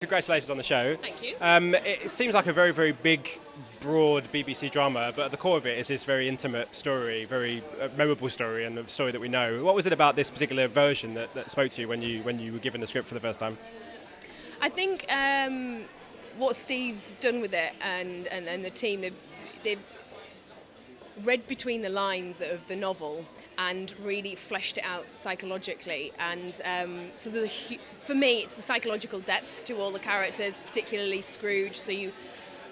congratulations on the show. Thank you. It seems like a very, very big, broad BBC drama, but at the core of it is this very intimate story, very memorable story, and a story that we know. What was it about this particular version that spoke to you when you were given the script for the first time? I think what Steve's done with it and the team, they've read between the lines of the novel and really fleshed it out psychologically. And so for me, it's the psychological depth to all the characters, particularly Scrooge. So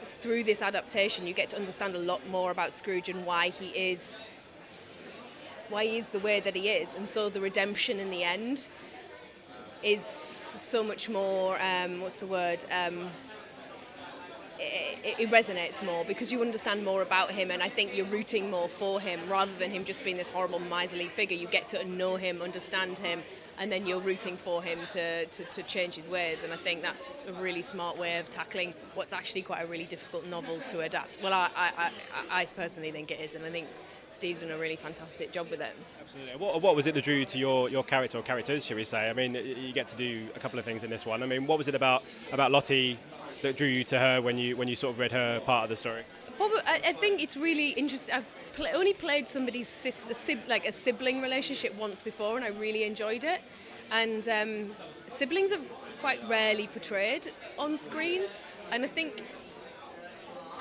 through this adaptation, you get to understand a lot more about Scrooge and why he is the way that he is. And so the redemption in the end is so much more, it resonates more because you understand more about him, and I think you're rooting more for him rather than him just being this horrible miserly figure. You get to know him, understand him, and then you're rooting for him to change his ways, and I think that's a really smart way of tackling what's actually quite a really difficult novel to adapt. Well, I personally think it is, and I think Steve's done a really fantastic job with it. Absolutely. What was it that drew you to your character or characters, shall we say? I mean, you get to do a couple of things in this one. I mean, what was it about Lottie that drew you to her when you sort of read her part of the story? Probably, I think it's really interesting. I've only played somebody's sister, like a sibling relationship once before, and I really enjoyed it. And siblings are quite rarely portrayed on screen, and I think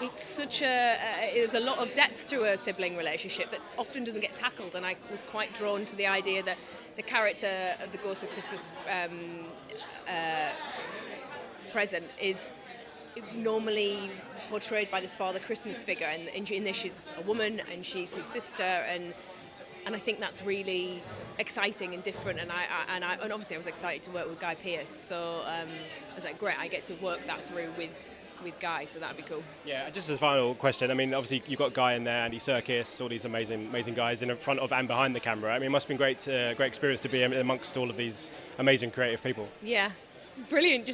it's there's a lot of depth to a sibling relationship that often doesn't get tackled, and I was quite drawn to the idea that the character of the Ghost of Christmas Present is normally portrayed by this Father Christmas figure, and in this she's a woman and she's his sister, and I think that's really exciting and different, and obviously I was excited to work with Guy Pearce, so I was like, great, I get to work that through with Guy, so that'd be cool. Yeah, just as a final question, I mean, obviously you've got Guy in there, Andy Serkis, all these amazing guys in front of and behind the camera. I mean, it must have been great experience to be amongst all of these amazing creative people. Yeah, it's brilliant.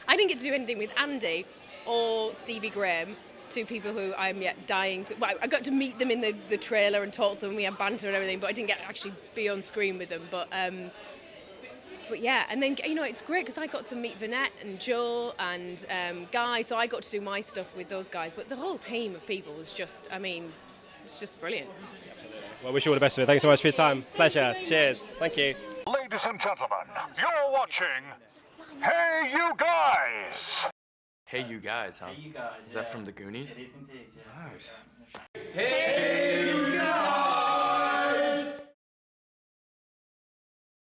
I didn't get to do anything with Andy or Stevie Graham, two people who I'm yet dying to... Well, I got to meet them in the trailer and talk to them, we had banter and everything, but I didn't get to actually be on screen with them. But yeah, and then, it's great because I got to meet Vinette and Joe and Guy, so I got to do my stuff with those guys. But the whole team of people was just, it's just brilliant. Well, wish you all the best of it. Thanks so much for your time. Pleasure. Cheers. Thank you. Ladies and gentlemen, you're watching Hey You Guys! Hey You Guys, huh? Hey You Guys. Is that from the Goonies? It is indeed, yeah. Nice. Hey You Guys!